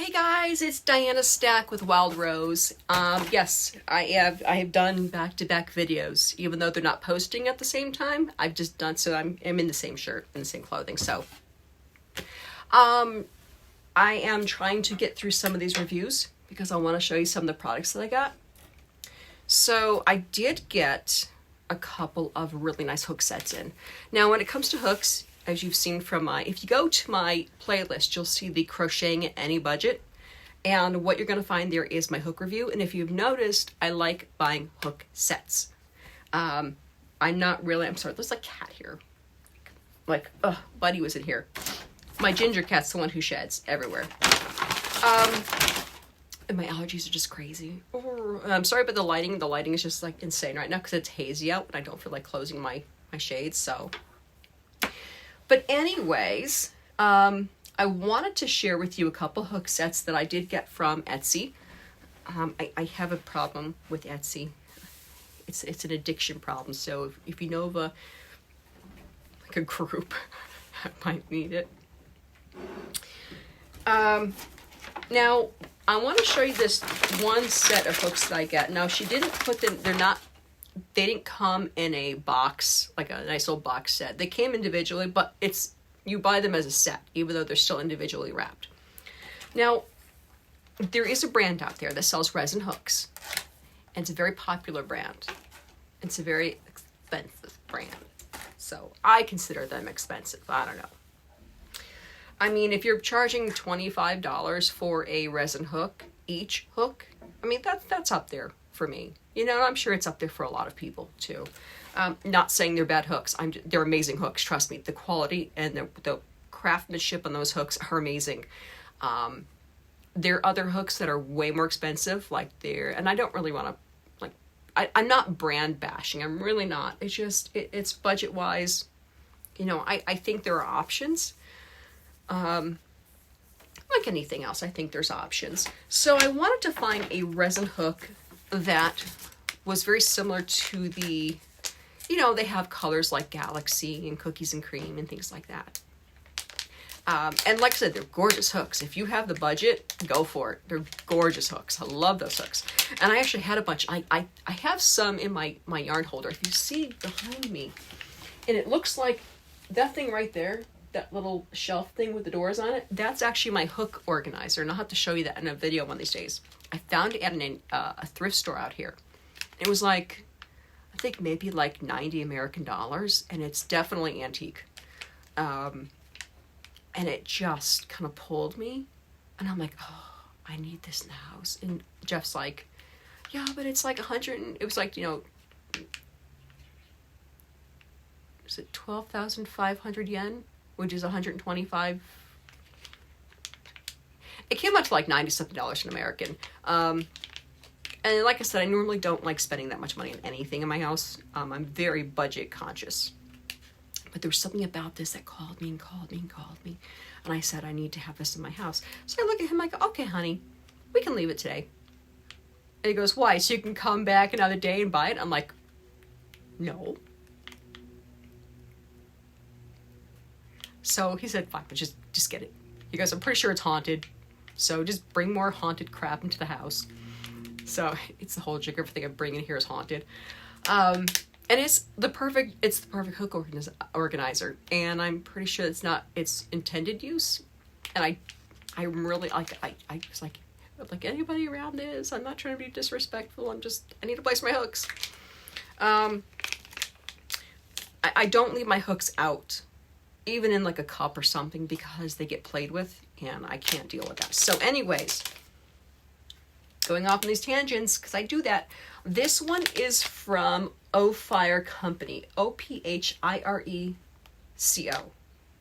Hey guys, it's Diana Stack with Wild Rose. Yes, I have done back-to-back videos, even though they're not posting at the same time. I've just done so. I'm in the same shirt and the same clothing. So, I am trying to get through some of these reviews because I want to show you some of the products that I got. So I did get a couple of really nice hook sets in. Now, when it comes to hooks, as you've seen from if you go to my playlist, you'll see the crocheting at any budget. And what you're going to find there is my hook review. And if you've noticed, I like buying hook sets. I'm sorry, there's a cat here. Buddy was in here. My ginger cat's the one who sheds everywhere. And my allergies are just crazy. I'm sorry about the lighting. The lighting is just like insane right now because it's hazy out and I don't feel like closing my shades, so. But anyways, I wanted to share with you a couple hook sets that I did get from Etsy. I have a problem with Etsy. It's an addiction problem. So if you know of a group that might need it. Now I want to show you this one set of hooks that I got. Now she didn't put them. They didn't come in a box, like a nice old box set. They came individually, but you buy them as a set, even though they're still individually wrapped. Now, there is a brand out there that sells resin hooks, and it's a very popular brand. It's a very expensive brand. So I consider them expensive. I don't know. I mean, if you're charging $25 for a resin hook, each hook, I mean, that's up there for me. You know, I'm sure it's up there for a lot of people too. Not saying they're bad hooks. They're amazing hooks. Trust me. The quality and the craftsmanship on those hooks are amazing. There are other hooks that are way more expensive, and I don't really want to, I'm not brand bashing. I'm really not. It's just, it's budget wise. You know, I think there are options. Like anything else, I think there's options. So I wanted to find a resin hook that was very similar to the, they have colors like Galaxy and Cookies and Cream and things like that. And like I said, they're gorgeous hooks. If you have the budget, go for it. They're gorgeous hooks. I love those hooks. And I actually had a bunch. I have some in my yarn holder. If you see behind me, and it looks like that thing right there, that little shelf thing with the doors on it, that's actually my hook organizer. And I'll have to show you that in a video one of these days. I found it at a thrift store out here. It was I think maybe like 90 American dollars, and it's definitely antique. And it just kind of pulled me, and I'm like, oh, I need this in the house. And Jeff's like, yeah, but it's like 100, it was like, is it 12,500 yen, which is 125. It came out to like $90-something in American. And like I said, I normally don't like spending that much money on anything in my house. I'm very budget conscious. But there was something about this that called me. And I said, I need to have this in my house. So I look at him, I go, okay, honey, we can leave it today. And he goes, why? So you can come back another day and buy it? I'm like, no. So he said, fine, but just get it. He goes, I'm pretty sure it's haunted. So just bring more haunted crap into the house. So it's the whole jigger thing of bringing here is haunted. And it's the perfect hook organizer. And I'm pretty sure it's not its intended use. And I'm really I was like anybody around is. I'm not trying to be disrespectful. I need to place my hooks. I don't leave my hooks out, even in like a cup or something, because they get played with and I can't deal with that. So anyways, going off on these tangents, because I do that. This one is from Ophire Company. Ophireco.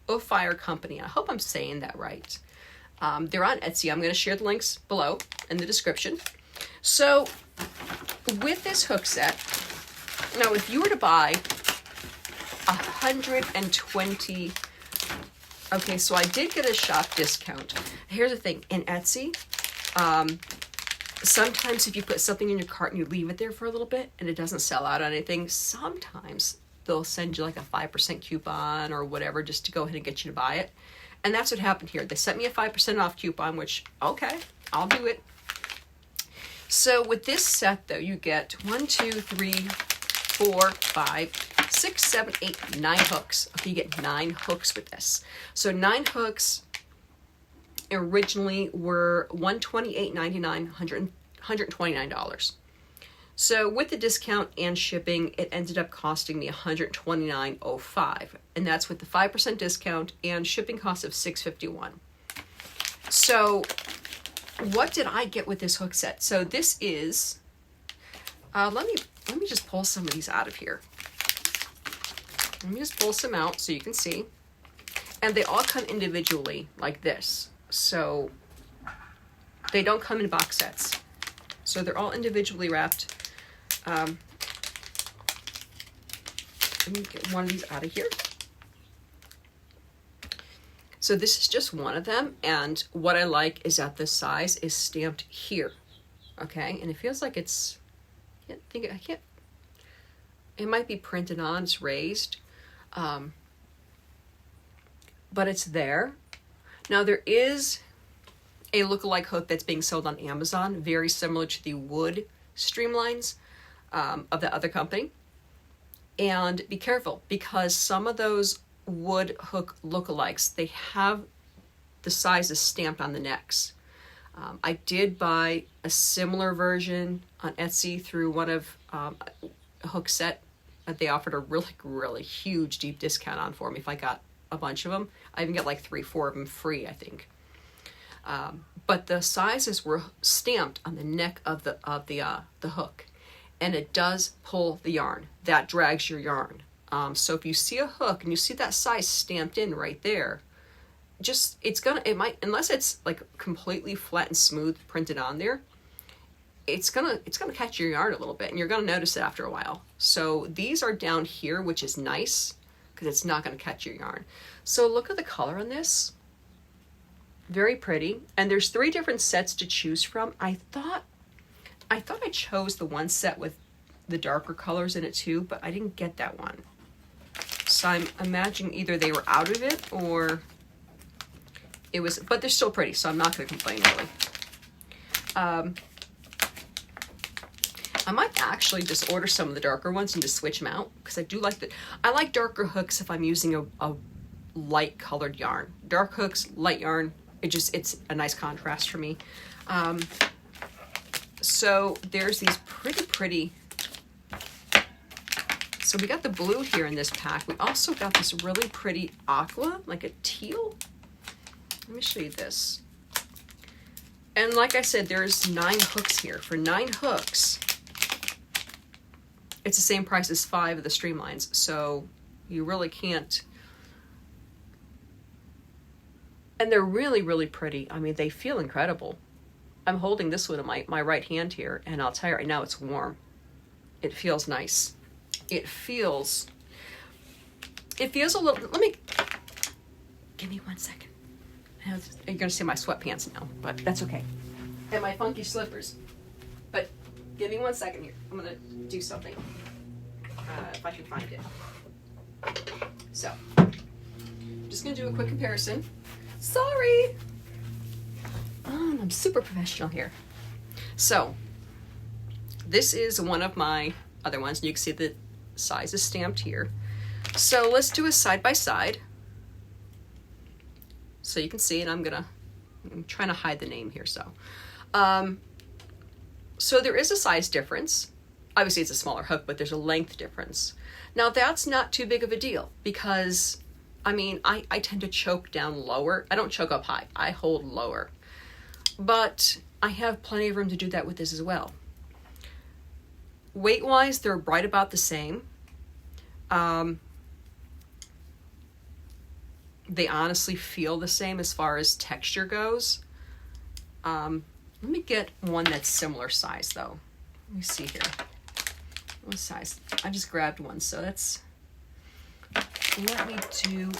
Ophire Company. I hope I'm saying that right. They're on Etsy. I'm going to share the links below in the description. So with this hook set, now if you were to buy 120. Okay, so I did get a shop discount. Here's the thing. In Etsy, sometimes if you put something in your cart and you leave it there for a little bit and it doesn't sell out on anything, sometimes they'll send you like a 5% coupon or whatever just to go ahead and get you to buy it. And that's what happened here. They sent me a 5% off coupon, which, okay, I'll do it. So with this set, though, you get 1, 2, 3, 4, 5, 6, 7, 8, 9 hooks. Okay, you get 9 hooks with this. So 9 hooks originally were $128.99, $129. So with the discount and shipping, it ended up costing me $129.05, and that's with the 5% discount and shipping cost of $6.51. So what did I get with this hook set? So this is, let me just pull some of these out of here. Let me just pull some out so you can see. And they all come individually like this. So they don't come in box sets. So they're all individually wrapped. Let me get one of these out of here. So this is just one of them, and what I like is that the size is stamped here, okay? And it feels like it's, I can't, it might be printed on, it's raised, but it's there. Now there is a lookalike hook that's being sold on Amazon, very similar to the wood streamlines of the other company. And be careful, because some of those wood hook lookalikes, they have the sizes stamped on the necks. I did buy a similar version on Etsy through one of a hook set that they offered a really huge deep discount on for me if I got a bunch of them. I even got like 3, 4 of them free, I think. But the sizes were stamped on the neck of the hook, and it does pull the yarn. That drags your yarn. So if you see a hook and you see that size stamped in right there, it might, unless it's like completely flat and smooth printed on there, it's gonna catch your yarn a little bit, and you're gonna notice it after a while. So these are down here, which is nice because it's not gonna catch your yarn. So look at the color on this. Very pretty. And there's 3 different sets to choose from. I thought I chose the one set with the darker colors in it too, but I didn't get that one. So I'm imagining either they were out of it or it was, but they're still pretty, so I'm not going to complain really. I might actually just order some of the darker ones and just switch them out, because I like darker hooks if I'm using a light colored yarn. Dark hooks, light yarn, it's a nice contrast for me. So there's these pretty, so we got the blue here in this pack. We also got this really pretty aqua, like a teal. Let me show you this. And like I said, there's 9 hooks here. For 9 hooks, it's the same price as 5 of the streamlines. So you really can't. And they're really pretty. I mean, they feel incredible. I'm holding this one in my right hand here, and I'll tell you right now, it's warm. It feels nice. It feels a little, give me 1 second. You're gonna see my sweatpants now, but that's okay. And my funky slippers. But give me 1 second here. I'm gonna do something. If I can find it. So, I'm just gonna do a quick comparison. Sorry! Oh, I'm super professional here. So, this is one of my other ones. You can see the size is stamped here. So let's do a side by side. So you can see, and I'm trying to hide the name here. So there is a size difference. Obviously it's a smaller hook, but there's a length difference. Now that's not too big of a deal, because I mean, I tend to choke down lower. I don't choke up high, I hold lower. But I have plenty of room to do that with this as well. Weight-wise, they're right about the same. They honestly feel the same as far as texture goes. Let me get one that's similar size though. Let me see here. What size? I just grabbed one, so that's, let me do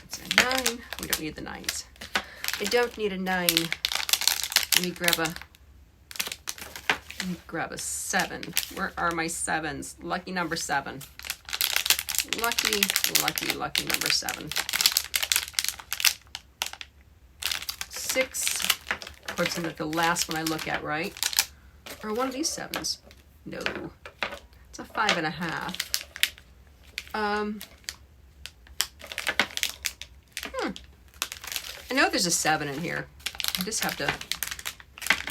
it's a 9. We don't need the 9s. I don't need a 9. Let me grab a 7. Where are my 7s? Lucky number 7. Lucky, lucky, lucky number 7. 6. Of course, isn't the last one I look at, right? Or one of these 7s. No. It's a 5.5. I know there's a 7 in here. I just have to...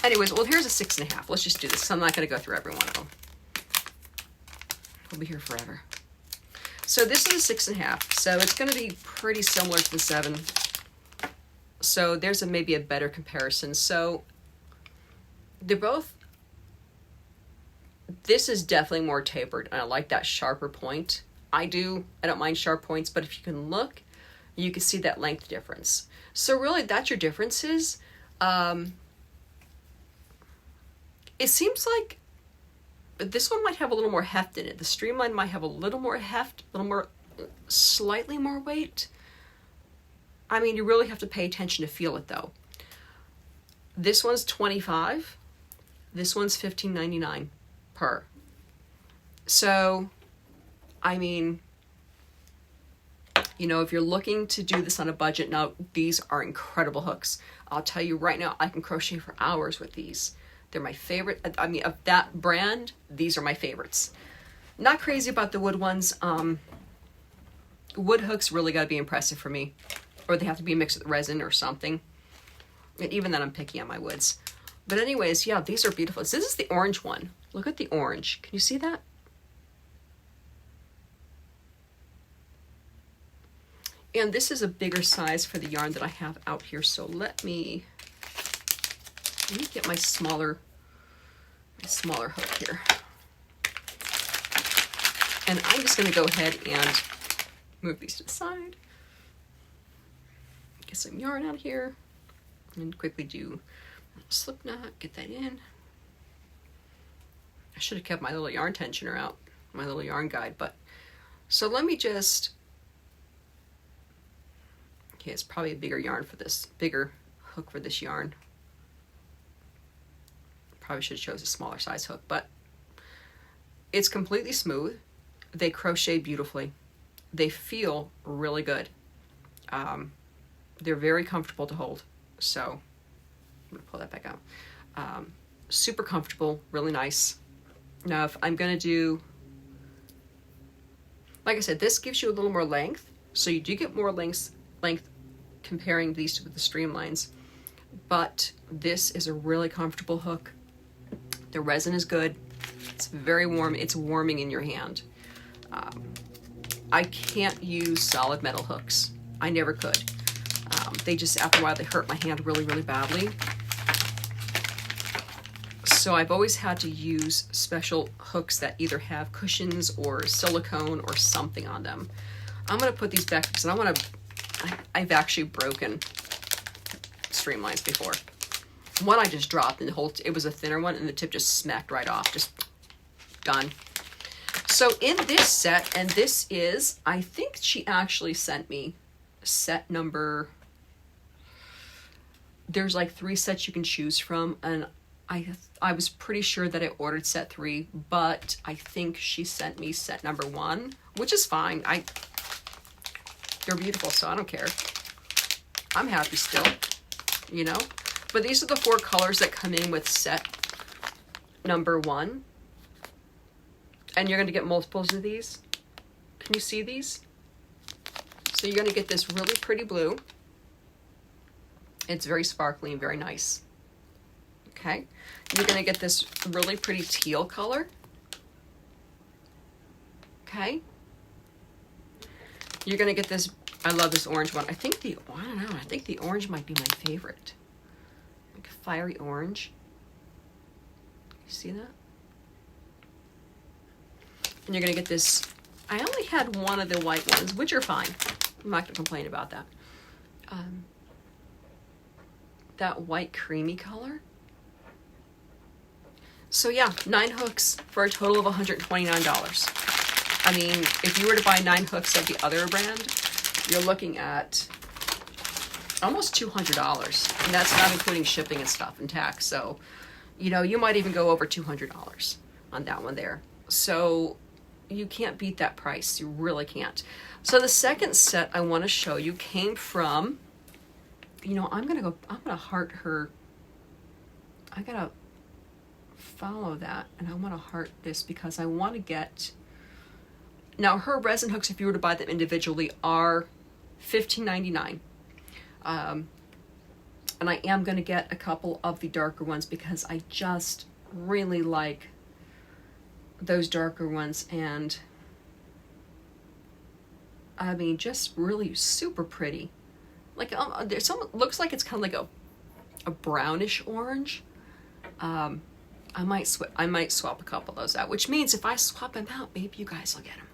Anyways, well, here's a 6.5. Let's just do this. So I'm not going to go through every one of them. We'll be here forever. So this is a 6.5. So it's going to be pretty similar to the 7. So there's maybe a better comparison. So they're both... This is definitely more tapered, and I like that sharper point. I don't mind sharp points, but if you can look, you can see that length difference. So really, that's your differences. It seems like this one might have a little more heft in it. The streamline might have a little more heft, a little more, slightly more weight. I mean, you really have to pay attention to feel it, though. This one's $25. This one's $15.99 per. So, I mean, you know, if you're looking to do this on a budget, now these are incredible hooks. I'll tell you right now, I can crochet for hours with these. They're my favorite. I mean, of that brand, these are my favorites. Not crazy about the wood ones. Wood hooks really got to be impressive for me. Or they have to be mixed with resin or something. And even then, I'm picky on my woods. But anyways, yeah, these are beautiful. So this is the orange one. Look at the orange. Can you see that? And this is a bigger size for the yarn that I have out here. So let me get my smaller hook here. And I'm just going to go ahead and move these to the side. Get some yarn out here. And quickly do a slip knot. Get that in. I should have kept my little yarn tensioner out. My little yarn guide. But so let me just... Okay, it's probably a bigger yarn for this. Bigger hook for this yarn. Probably should have chose a smaller size hook, but it's completely smooth. They crochet beautifully. They feel really good. They're very comfortable to hold. So I'm gonna pull that back out. Super comfortable, really nice. Now if I'm gonna do, like I said, this gives you a little more length. So you do get more length comparing these with the streamlines, but this is a really comfortable hook. The resin is good. It's very warm. It's warming in your hand. I can't use solid metal hooks. I never could. They just, after a while, they hurt my hand really, really badly. So I've always had to use special hooks that either have cushions or silicone or something on them. I'm going to put these back because I've actually broken streamlines before. One I just dropped and it was a thinner one and the tip just smacked right off. Just done. So in this set, and this is, I think she actually sent me set number, there's like 3 sets you can choose from, and I was pretty sure that I ordered set 3, but I think she sent me set number 1, which is fine. They're beautiful, so I don't care. I'm happy still, you know? But these are the 4 colors that come in with set number 1. And you're going to get multiples of these. Can you see these? So you're going to get this really pretty blue. It's very sparkly and very nice. Okay. You're going to get this really pretty teal color. Okay. You're going to get this, I love this orange one. I think the orange might be my favorite. Like a fiery orange. You see that? And you're going to get this, I only had one of the white ones, which are fine. I'm not going to complain about that. That white creamy color. So yeah, 9 hooks for a total of $129. I mean, if you were to buy 9 hooks of the other brand, you're looking at almost $200. And that's not including shipping and stuff and tax. So, you know, you might even go over $200 on that one there. So you can't beat that price. You really can't. So the second set I want to show you came from, you know, I'm gonna heart her. I gotta follow that, and I want to heart this because I want to get. Now her resin hooks, if you were to buy them individually, are $15.99. And I am going to get a couple of the darker ones because I just really like those darker ones, and I mean, just really super pretty. Like there's some, looks like it's kind of like a brownish orange. I might swap a couple of those out, which means if I swap them out, maybe you guys will get them.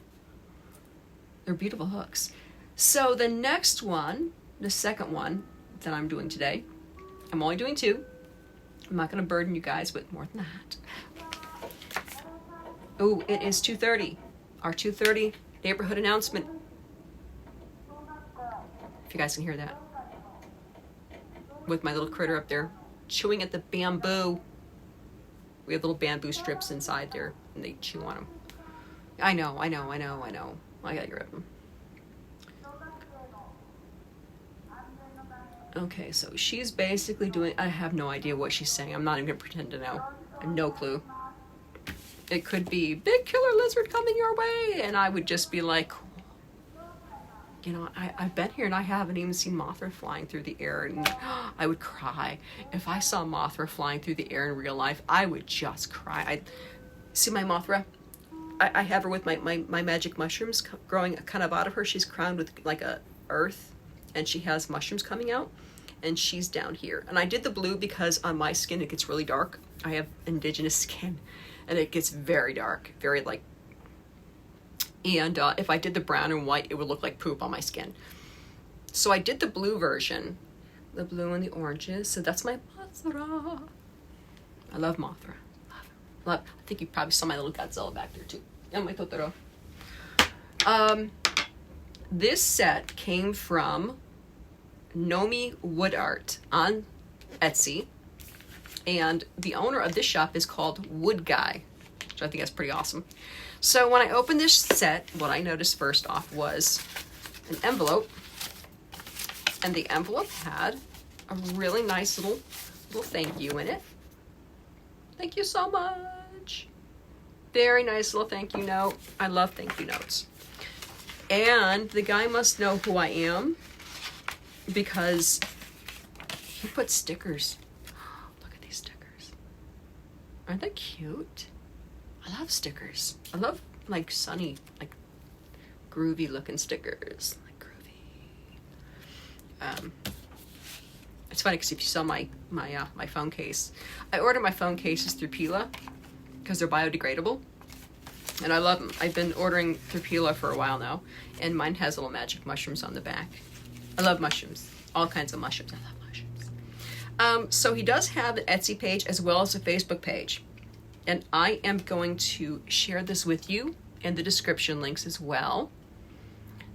They're beautiful hooks. So the next one, the second one that I'm doing today, I'm only doing 2. I'm not going to burden you guys with more than that. Oh, it is 2:30. Our 2:30 neighborhood announcement. If you guys can hear that. With my little critter up there chewing at the bamboo. We have little bamboo strips inside there, and they chew on them. I know. I gotta grab them. Okay, so she's basically doing, I have no idea what she's saying. I'm not even gonna pretend to know. I have no clue. It could be, big killer lizard coming your way, and I would just be like, you know, I've been here and I haven't even seen Mothra flying through the air, and I would cry. If I saw Mothra flying through the air in real life, I would just cry. See my Mothra? I have her with my magic mushrooms growing kind of out of her. She's crowned with like a earth, and she has mushrooms coming out, and she's down here. And I did the blue because on my skin it gets really dark. I have indigenous skin, and it gets very dark, very like, and if I did the brown and white, it would look like poop on my skin. So I did the blue version, the blue and the oranges. So that's my Mothra. I love Mothra. Love. I think you probably saw my little Godzilla back there too. And my Totoro. This set came from Nomi Wood Art on Etsy, and the owner of this shop is called Wood Guy, which I think is pretty awesome. So when I opened this set, what I noticed first off was an envelope, and the envelope had a really nice little thank you in it. Thank you so much. Very nice little thank you note. I love thank you notes. And the guy must know who I am because he put stickers. Look at these stickers. Aren't they cute? I love stickers. I love like sunny, like groovy looking stickers. Like groovy. It's funny because if you saw my phone case, I ordered my phone cases through Pila because they're biodegradable, and I love them. I've been ordering through Pila for a while now, and mine has little magic mushrooms on the back. I love mushrooms, all kinds of mushrooms. I love mushrooms. So he does have an Etsy page as well as a Facebook page, and I am going to share this with you in the description links as well.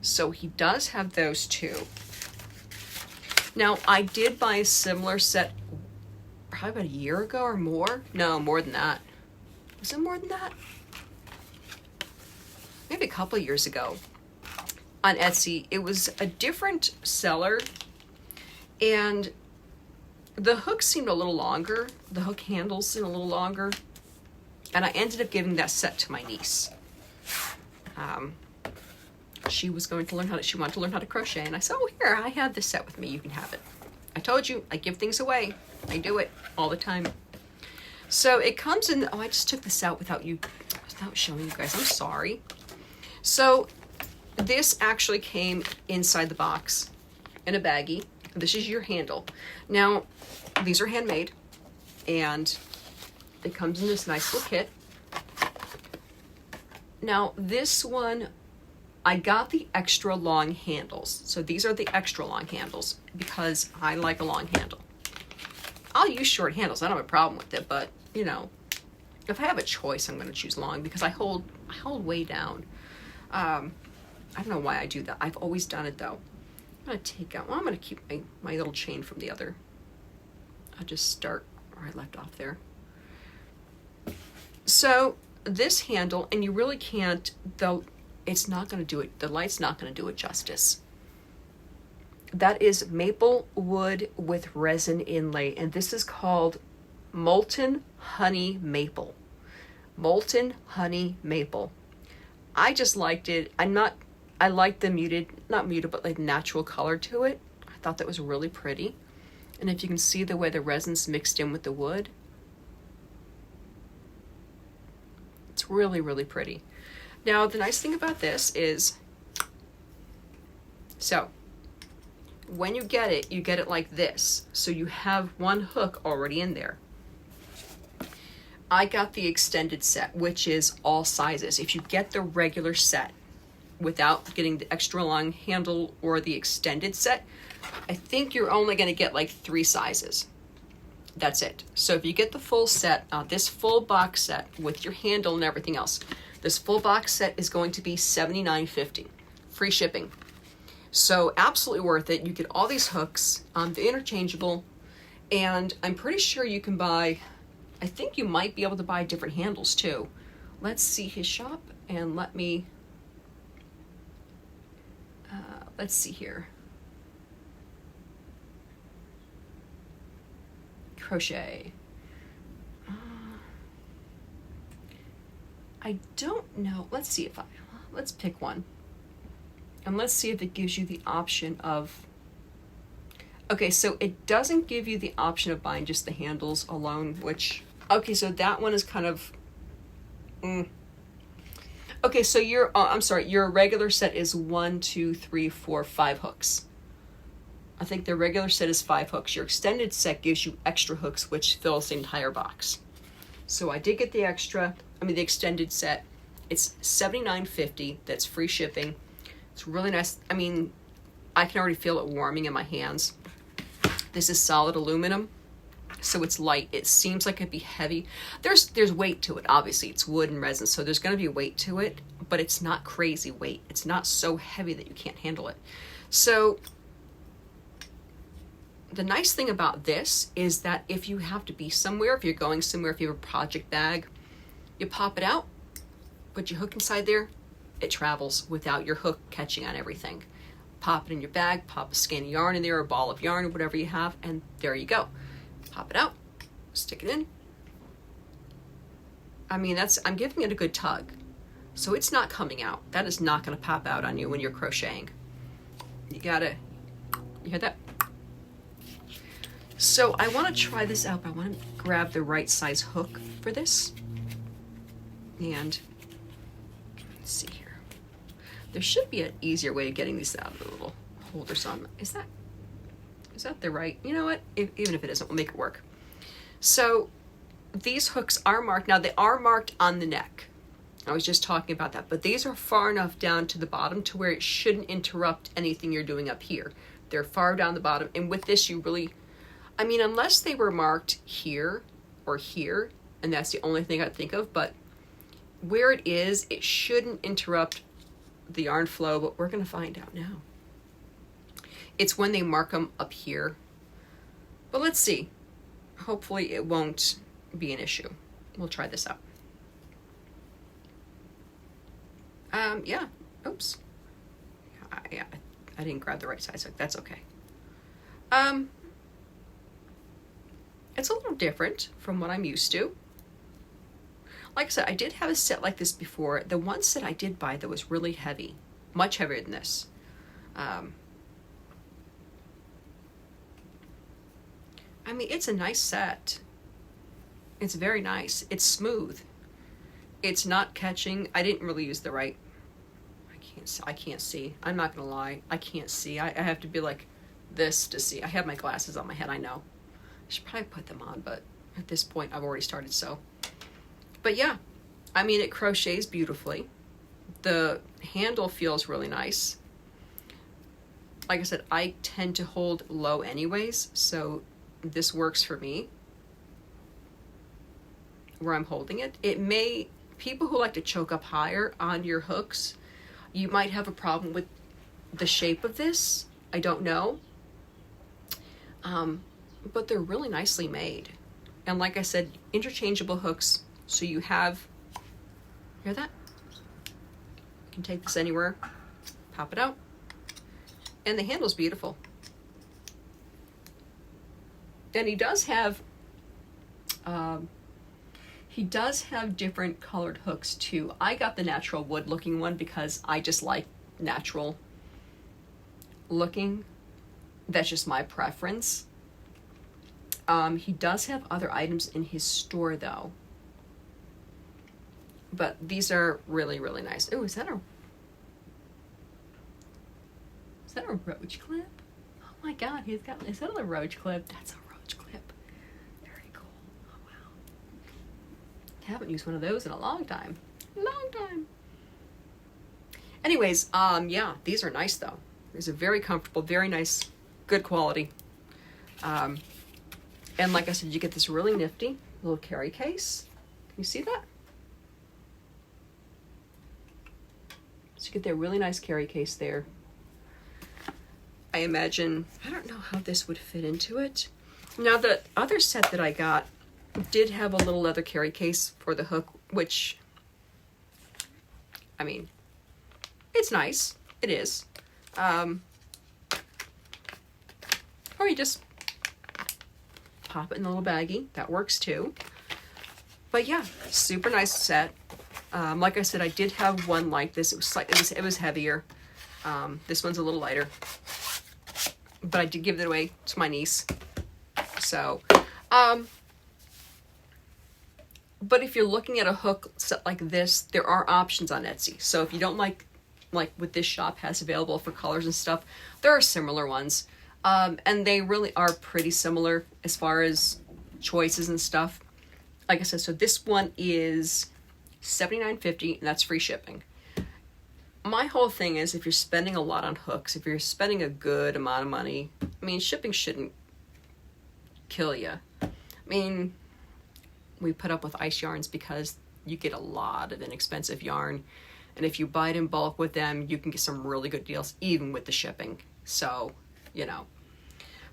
So he does have those too. Now, I did buy a similar set probably about a year ago or more. No, more than that. Was it more than that? Maybe a couple of years ago on Etsy. It was a different seller, and the hooks seemed a little longer. The hook handles seemed a little longer, and I ended up giving that set to my niece. She was going to learn she wanted to learn how to crochet, and I said, oh, here, I have this set with me, you can have it. I told you, I give things away. I do it all the time. So it comes in, I just took this out without showing you guys, I'm sorry. So this actually came inside the box in a baggie. This is your handle. Now, these are handmade, and it comes in this nice little kit. Now, this one, I got the extra long handles. So these are the extra long handles because I like a long handle. I'll use short handles. I don't have a problem with it, but you know, if I have a choice, I'm going to choose long because I hold way down. I don't know why I do that. I've always done it though. I'm going to take out, I'm going to keep my little chain from the other. I'll just start where I left off there. So this handle, and you really can't, though, it's not going to do it, the light's not going to do it justice. That is maple wood with resin inlay, and this is called Molten Honey Maple. Molten Honey Maple. I just liked it. I liked the muted, not muted, but like natural color to it. I thought that was really pretty. And if you can see the way the resin's mixed in with the wood, it's really, really pretty. Now, the nice thing about this is, so when you get it like this. So you have one hook already in there. I got the extended set, which is all sizes. If you get the regular set without getting the extra long handle or the extended set, I think you're only going to get like 3 sizes. That's it. So if you get the full set, this full box set with your handle and everything else, this full box set is going to be $79.50, free shipping. So absolutely worth it. You get all these hooks, the interchangeable, and I'm pretty sure you can buy, I think you might be able to buy different handles too. Let's see his shop, and let's see here. Crochet. I don't know. Let's pick one. And let's see if it gives you the option of, okay, so it doesn't give you the option of buying just the handles alone, which, okay, so that one is kind of, okay, so your regular set is 1, 2, 3, 4, 5 hooks. I think the regular set is 5 hooks. Your extended set gives you extra hooks, which fills the entire box. So I did get the extended set. It's $79.50. That's free shipping. It's really nice. I mean, I can already feel it warming in my hands. This is solid aluminum, so it's light. It seems like it'd be heavy. There's weight to it, obviously. It's wood and resin, so there's going to be weight to it, but it's not crazy weight. It's not so heavy that you can't handle it. So the nice thing about this is that if you have to be somewhere, if you're going somewhere, if you have a project bag, you pop it out, put your hook inside there, it travels without your hook catching on everything. Pop it in your bag, pop a skein of yarn in there, a ball of yarn, or whatever you have, and there you go. Pop it out, stick it in. I mean, I'm giving it a good tug. So it's not coming out. That is not gonna pop out on you when you're crocheting. You hear that? So I wanna try this out, but I wanna grab the right size hook for this. And let's see here. There should be an easier way of getting these out of the little holders on. Is that the right? You know what? Even if it isn't, we'll make it work. So these hooks are marked. Now they are marked on the neck. I was just talking about that, but these are far enough down to the bottom to where it shouldn't interrupt anything you're doing up here. They're far down the bottom, and with this you really, I mean, unless they were marked here or here, and that's the only thing I think of, but where it is, it shouldn't interrupt the yarn flow, but we're going to find out now. It's when they mark them up here. But let's see. Hopefully it won't be an issue. We'll try this out. Yeah. Oops. Yeah, I didn't grab the right size hook. That's okay. It's a little different from what I'm used to. Like I said, I did have a set like this before. The one set I did buy that was really heavy, much heavier than this. I mean, it's a nice set. It's very nice. It's smooth. It's not catching. I didn't really use the right. I can't see. I'm not gonna lie. I can't see. I have to be like this to see. I have my glasses on my head. I know. I should probably put them on, but at this point, I've already started so. But yeah, I mean, it crochets beautifully. The handle feels really nice. Like I said, I tend to hold low anyways, so this works for me where I'm holding it. People who like to choke up higher on your hooks, you might have a problem with the shape of this. I don't know. But they're really nicely made. And like I said, interchangeable hooks. So you have Hear that? You can take this anywhere, pop it out, and the handle's beautiful. And he does have different colored hooks too. I got the natural wood looking one because I just like natural looking. That's just my preference. He does have other items in his store though. But these are really, really nice. Oh, is that a roach clip? Oh my god, is that a roach clip? That's a roach clip. Very cool. Oh wow. Haven't used one of those in a long time. Anyways, yeah, these are nice though. These are very comfortable, very nice, good quality. And like I said, you get this really nifty little carry case. Can you see that? So you get that really nice carry case there. I imagine, I don't know how this would fit into it. Now the other set that I got did have a little leather carry case for the hook, which, I mean, it's nice. It is. Or you just pop it in a little baggie. That works too. But yeah, super nice set. Like I said, I did have one like this. It was heavier. This one's a little lighter, but I did give it away to my niece. So, but if you're looking at a hook set like this, there are options on Etsy. So if you don't like what this shop has available for colors and stuff, there are similar ones. And they really are pretty similar as far as choices and stuff. Like I said, so this one is $79.50, and that's free shipping. My whole thing is, if you're spending a lot on hooks, if you're spending a good amount of money, I mean, shipping shouldn't kill you. I mean, we put up with ice yarns because you get a lot of inexpensive yarn, and if you buy it in bulk with them, you can get some really good deals, even with the shipping. So, you know.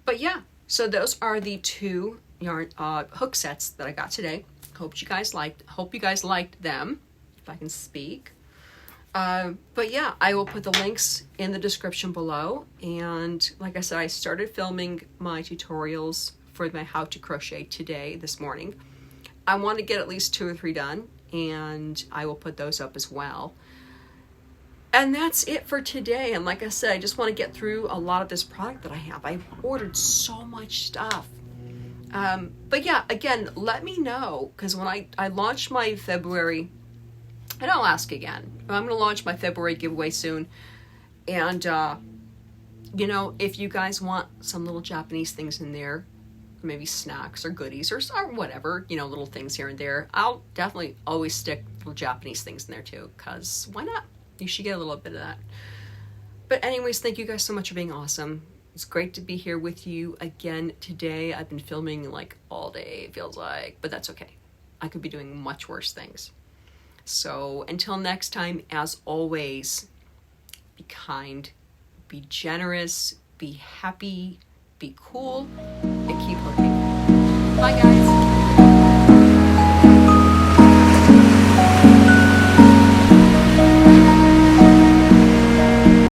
But yeah, so those are the two yarn hook sets that I got today. Hope you guys liked them, if I can speak. But yeah, I will put the links in the description below. And like I said, I started filming my tutorials for my how to crochet this morning. I want to get at least 2 or 3 done, and I will put those up as well. And that's it for today. And like I said, I just want to get through a lot of this product that I have. I ordered so much stuff. But yeah, again, let me know, because when I launched my February, and I'll ask again, I'm going to launch my February giveaway soon. And, you know, if you guys want some little Japanese things in there, maybe snacks or goodies or whatever, you know, little things here and there, I'll definitely always stick little Japanese things in there too, because why not? You should get a little bit of that. But anyways, thank you guys so much for being awesome. It's great to be here with you again today. I've been filming like all day, it feels like, but that's okay. I could be doing much worse things. So until next time, as always, be kind, be generous, be happy, be cool, and keep hooking. Bye guys.